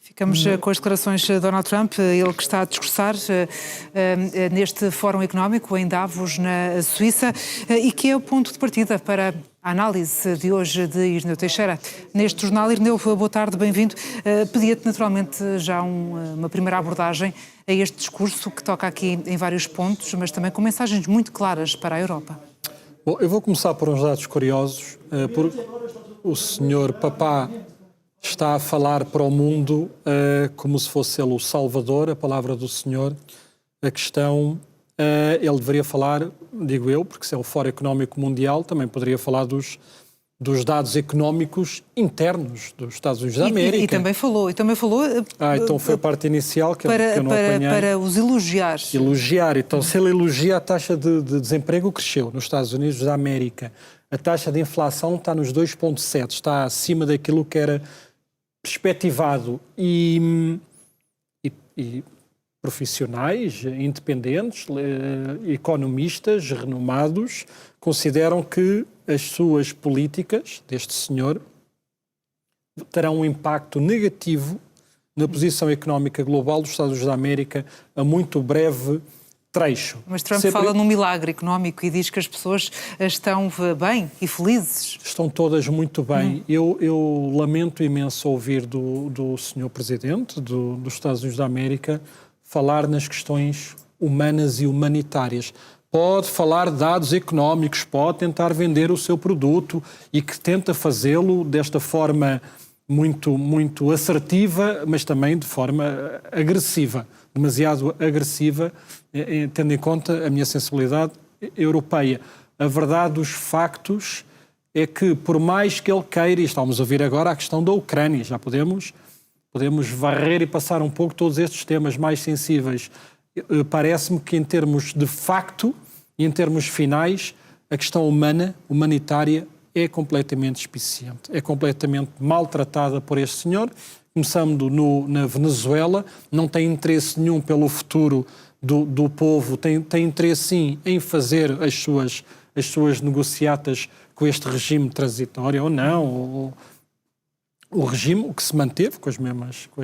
Ficamos com as declarações de Donald Trump, ele que está a discursar neste Fórum Económico em Davos, na Suíça, e que é o ponto de partida para a análise de hoje de Irineu Teixeira. Neste jornal, Irineu, boa tarde, bem-vindo. Pedia-te naturalmente já uma primeira abordagem a este discurso que toca aqui em vários pontos, mas também com mensagens muito claras para a Europa. Bom, eu vou começar por uns dados curiosos, porque o senhor Papá está a falar para o mundo como se fosse ele o Salvador, a palavra do Senhor. A questão, ele deveria falar, digo eu, porque se é o Fórum Económico Mundial, também poderia falar dos dados económicos internos dos Estados Unidos da América. E também falou. Então foi a parte inicial que eu não apanhei. Para os elogiar. Elogiar. Então, se ele elogia, a taxa de desemprego cresceu nos Estados Unidos da América. A taxa de inflação está nos 2,7, está acima daquilo que era perspectivado, e profissionais independentes, economistas renomados, consideram que as suas políticas deste senhor terão um impacto negativo na posição económica global dos Estados Unidos da América a muito breve trecho. Mas Trump fala num milagre económico e diz que as pessoas estão bem e felizes. Estão todas muito bem. Eu lamento imenso ouvir do Sr. Presidente dos Estados Unidos da América falar nas questões humanas e humanitárias. Pode falar de dados económicos, pode tentar vender o seu produto e que tenta fazê-lo desta forma muito assertiva, mas também de forma agressiva, demasiado agressiva, tendo em conta a minha sensibilidade europeia. A verdade dos factos é que, por mais que ele queira, e estamos a ouvir agora a questão da Ucrânia, já podemos varrer e passar um pouco todos estes temas mais sensíveis, parece-me que em termos de facto e em termos finais, a questão humanitária, é completamente deficiente, é completamente maltratada por este senhor, começando na Venezuela, não tem interesse nenhum pelo futuro do povo, tem interesse sim em fazer as suas negociatas com este regime transitório ou não, o regime que se manteve com as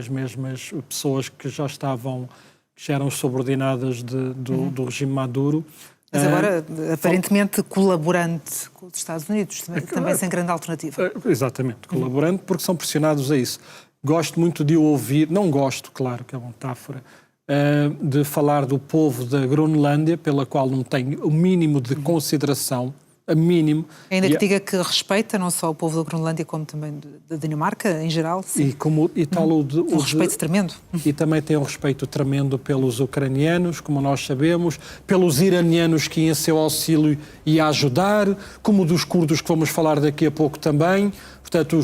mesmas pessoas que já eram subordinadas do regime Maduro. Mas agora, aparentemente, colaborante com os Estados Unidos, também sem grande alternativa. Exatamente, colaborante, porque são pressionados a isso. Gosto muito de ouvir, não gosto, claro, que é uma metáfora, de falar do povo da Groenlândia, pela qual não tenho o mínimo de consideração, a mínimo. Ainda que diga que respeita não só o povo da Groenlândia, como também da Dinamarca, em geral. Sim. O respeito tremendo. E também tem um respeito tremendo pelos ucranianos, como nós sabemos, pelos iranianos que iam seu auxílio e a ajudar, como dos curdos que vamos falar daqui a pouco também. Portanto,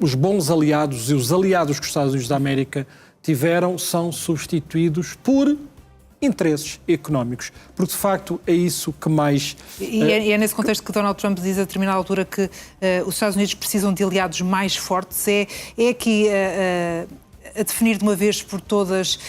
os bons aliados e os aliados que os Estados Unidos da América tiveram são substituídos por interesses económicos, porque de facto é isso que mais... É nesse contexto que Donald Trump diz a determinada altura que os Estados Unidos precisam de aliados mais fortes. É aqui a definir de uma vez por todas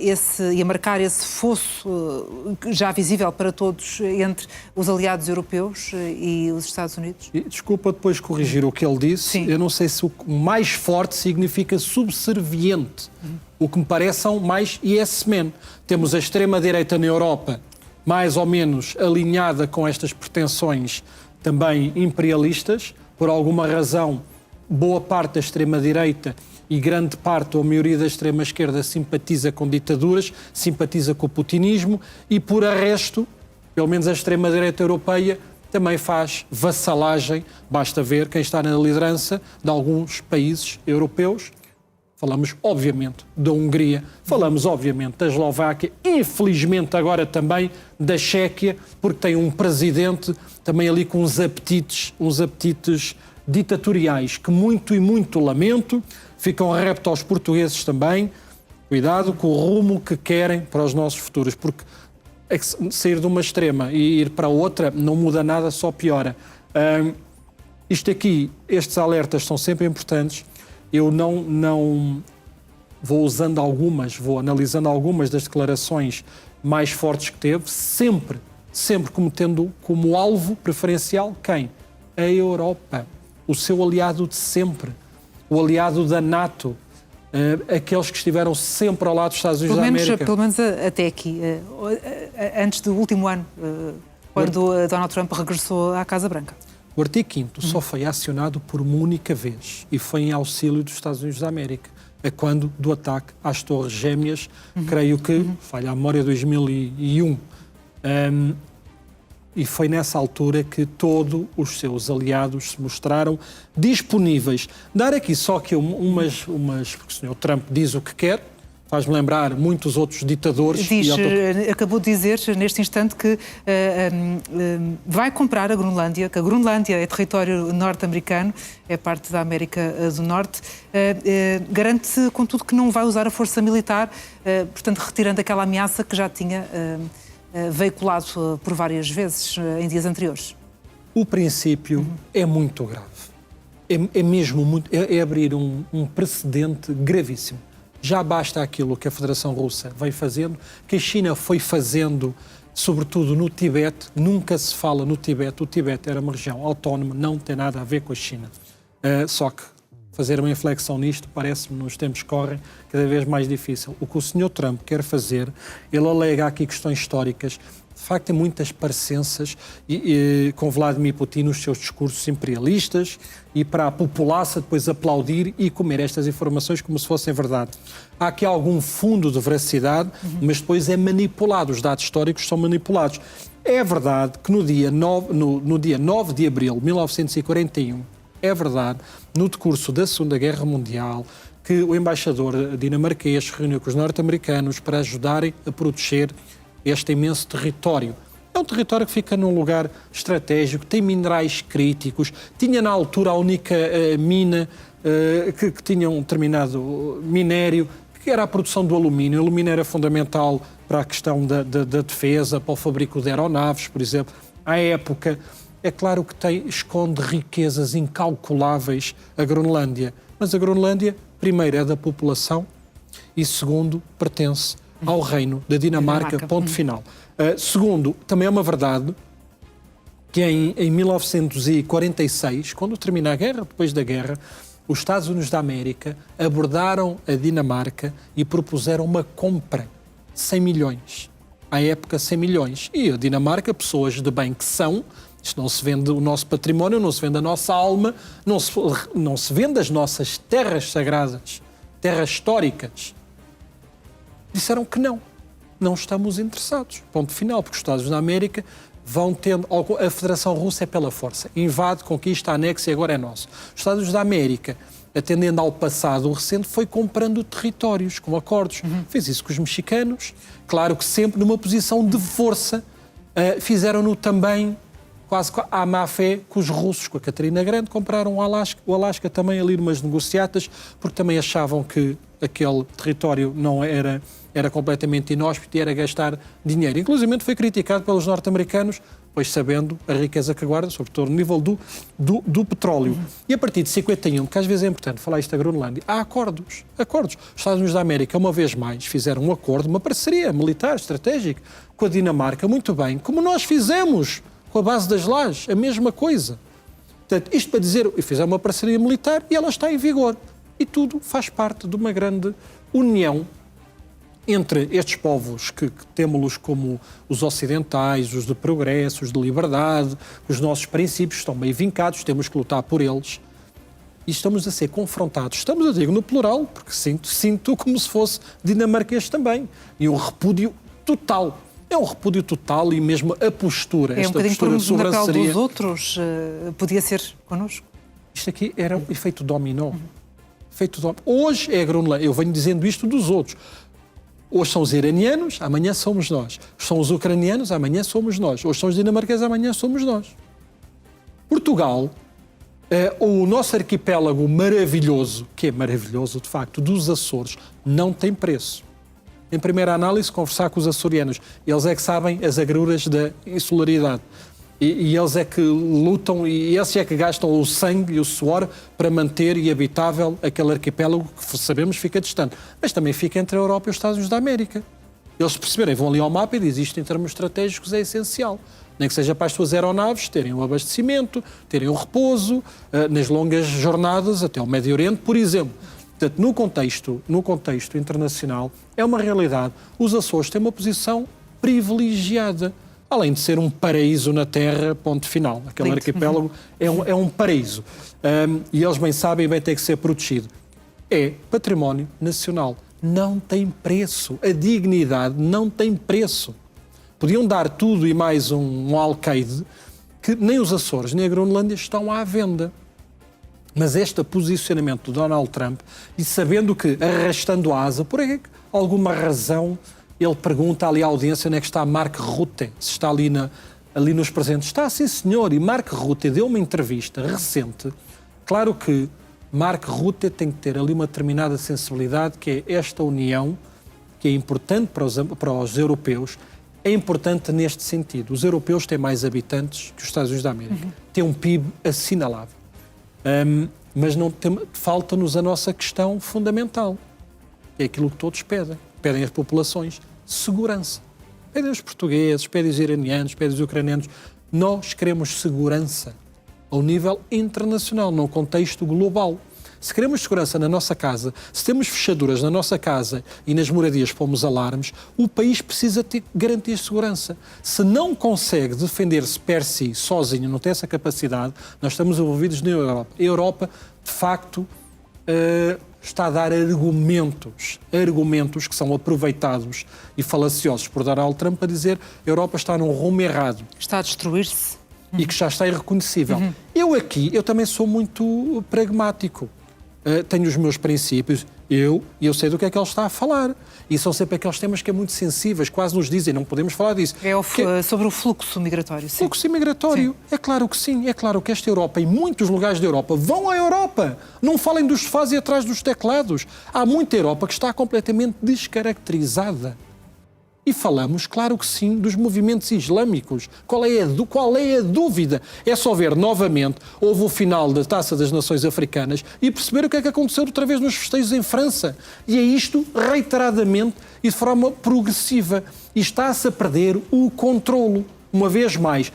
e a marcar esse fosso já visível para todos entre os aliados europeus e os Estados Unidos? Desculpa depois corrigir o que ele disse. Sim. Eu não sei se o mais forte significa subserviente. O que me parece são mais yes men. Temos a extrema-direita na Europa, mais ou menos alinhada com estas pretensões também imperialistas. Por alguma razão, boa parte da extrema-direita e grande parte, ou a maioria da extrema-esquerda, simpatiza com ditaduras, simpatiza com o putinismo e, por arresto, pelo menos a extrema-direita europeia, também faz vassalagem. Basta ver quem está na liderança de alguns países europeus. Falamos, obviamente, da Hungria, falamos, obviamente, da Eslováquia, infelizmente agora também da Chequia, porque tem um presidente também ali com uns apetites ditatoriais que muito lamento. Ficam repto aos portugueses também. Cuidado com o rumo que querem para os nossos futuros, porque sair de uma extrema e ir para outra não muda nada, só piora. Estes alertas são sempre importantes. Eu não vou analisando algumas das declarações mais fortes que teve, sempre como tendo como alvo preferencial quem? A Europa, o seu aliado de sempre, o aliado da NATO, aqueles que estiveram sempre ao lado dos Estados Unidos da América. Pelo menos até aqui, antes do último ano, quando Donald Trump regressou à Casa Branca. O artigo 5º só foi acionado por uma única vez e foi em auxílio dos Estados Unidos da América. É quando do ataque às Torres Gêmeas, creio que, falha a memória, 2001. E foi nessa altura que todos os seus aliados se mostraram disponíveis. Dar aqui só que porque o Sr. Trump diz o que quer, faz-me lembrar muitos outros ditadores. Acabou de dizer neste instante que vai comprar a Groenlândia, que a Groenlândia é território norte-americano, é parte da América do Norte. Garante, contudo, que não vai usar a força militar, portanto, retirando aquela ameaça que já tinha veiculado por várias vezes em dias anteriores. O princípio é muito grave. É mesmo muito. É abrir um precedente gravíssimo. Já basta aquilo que a Federação Russa vem fazendo, que a China foi fazendo, sobretudo no Tibete. Nunca se fala no Tibete. O Tibete era uma região autónoma, não tem nada a ver com a China. Só que fazer uma inflexão nisto parece-me, nos tempos que correm, cada vez mais difícil. O que o Sr. Trump quer fazer, ele alega aqui questões históricas. De facto, tem muitas parecenças com Vladimir Putin nos seus discursos imperialistas e para a população depois aplaudir e comer estas informações como se fossem verdade. Há aqui algum fundo de veracidade, mas depois é manipulado. Os dados históricos são manipulados. É verdade que no dia 9 de abril de 1941, é verdade, no decurso da Segunda Guerra Mundial, que o embaixador dinamarquês se reuniu com os norte-americanos para ajudarem a proteger este imenso território. É um território que fica num lugar estratégico, tem minerais críticos, tinha na altura a única mina que tinha um determinado minério, que era a produção do alumínio. O alumínio era fundamental para a questão da defesa, para o fabrico de aeronaves, por exemplo. À época, é claro que esconde riquezas incalculáveis a Groenlândia, mas a Groenlândia, primeiro, é da população e, segundo, pertence ao reino da Dinamarca, ponto final. Segundo, também é uma verdade que em 1946, quando termina a guerra, depois da guerra, os Estados Unidos da América abordaram a Dinamarca e propuseram uma compra de 100 milhões. À época, 100 milhões. E a Dinamarca, pessoas de bem que são, isto não se vende o nosso património, não se vende a nossa alma, não se vende as nossas terras sagradas, terras históricas. Disseram que não estamos interessados. Ponto final, porque os Estados Unidos da América vão tendo... A Federação Russa é pela força, invade, conquista, anexa e agora é nosso. Os Estados Unidos da América, atendendo ao passado recente, foi comprando territórios com acordos. Fez isso com os mexicanos, claro que sempre numa posição de força. Fizeram-no também, quase à má fé, com os russos, com a Catarina Grande, compraram o Alasca também ali numas negociatas, porque também achavam que aquele território não era completamente inóspito e era gastar dinheiro. Inclusive foi criticado pelos norte-americanos, pois sabendo a riqueza que guarda, sobretudo no nível do petróleo. E a partir de 51, que às vezes é importante falar isto da Groenlândia, há acordos. Os Estados Unidos da América, uma vez mais, fizeram um acordo, uma parceria militar, estratégica, com a Dinamarca, muito bem, como nós fizemos com a base das lajes, a mesma coisa. Portanto, isto para dizer, fizeram uma parceria militar e ela está em vigor. E tudo faz parte de uma grande união entre estes povos que temos-los como os ocidentais, os de progresso, os de liberdade, os nossos princípios estão bem vincados, temos que lutar por eles. E estamos a ser confrontados, estamos a dizer no plural, porque sinto como se fosse dinamarquês também. E um repúdio total. É um repúdio total e mesmo a postura, esta postura de sobranceria... na pele dos outros, podia ser connosco? Isto aqui era um efeito dominó. Hoje é a Groenlândia, eu venho dizendo isto dos outros. Hoje são os iranianos, amanhã somos nós. São os ucranianos, amanhã somos nós. Hoje são os dinamarqueses, amanhã somos nós. Portugal, o nosso arquipélago maravilhoso, que é maravilhoso de facto, dos Açores, não tem preço. Em primeira análise, conversar com os açorianos. Eles é que sabem as agruras da insularidade. E eles é que lutam e eles é que gastam o sangue e o suor para manter e habitável aquele arquipélago que sabemos fica distante. Mas também fica entre a Europa e os Estados Unidos da América. Eles perceberem, vão ali ao mapa e dizem isto em termos estratégicos é essencial. Nem que seja para as suas aeronaves terem o abastecimento, terem o repouso, nas longas jornadas até ao Médio Oriente, por exemplo. Portanto, no contexto internacional, é uma realidade. Os Açores têm uma posição privilegiada, além de ser um paraíso na Terra, ponto final. Aquele arquipélago é um paraíso. E eles bem sabem, bem tem que ser protegido. É património nacional. Não tem preço. A dignidade não tem preço. Podiam dar tudo e mais um alcaide, que nem os Açores nem a Groenlândia estão à venda. Mas este posicionamento do Donald Trump, e sabendo que, arrastando a asa, por alguma razão, ele pergunta ali à audiência onde é que está Mark Rutte, se está ali nos presentes. Está, sim senhor, e Mark Rutte deu uma entrevista recente. Claro que Mark Rutte tem que ter ali uma determinada sensibilidade, que é esta união, que é importante para os europeus, é importante neste sentido. Os europeus têm mais habitantes que os Estados Unidos da América. Têm um PIB assinalável. Mas falta-nos a nossa questão fundamental. É aquilo que todos pedem. Pedem as populações segurança. Pedem os portugueses, pedem os iranianos, pedem os ucranianos. Nós queremos segurança ao nível internacional, num contexto global. Se queremos segurança na nossa casa, se temos fechaduras na nossa casa e nas moradias pomos alarmes, o país precisa ter garantias de segurança. Se não consegue defender-se per si, sozinho, não tem essa capacidade, nós estamos envolvidos na Europa. A Europa, de facto, está a dar argumentos que são aproveitados e falaciosos por Donald Trump para dizer que a Europa está num rumo errado. Está a destruir-se. E que já está irreconhecível. Eu também sou muito pragmático. Tenho os meus princípios, eu sei do que é que ele está a falar. E são sempre aqueles temas que é muito sensíveis, quase nos dizem, não podemos falar disso. Sobre o fluxo migratório, sim. Fluxo migratório, sim. É claro que sim. É claro que esta Europa, em muitos lugares da Europa, vão à Europa. Não falem dos sofás e atrás dos teclados. Há muita Europa que está completamente descaracterizada. E falamos, claro que sim, dos movimentos islâmicos. Qual é a dúvida? É só ver novamente, houve o final da Taça das Nações Africanas e perceber o que é que aconteceu outra vez nos festejos em França. E é isto reiteradamente e de forma progressiva. E está-se a perder o controlo. Uma vez mais,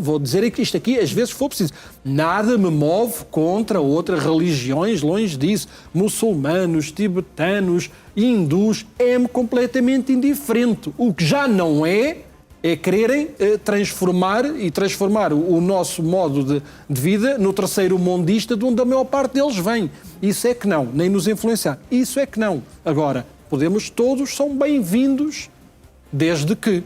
vou dizer isto aqui, às vezes for preciso, nada me move contra outras religiões, longe disso, muçulmanos, tibetanos, hindus, é-me completamente indiferente. O que já não é quererem transformar o nosso modo de vida no terceiro mundista, de onde a maior parte deles vem. Isso é que não, nem nos influenciar. Isso é que não. Agora, todos são bem-vindos, desde que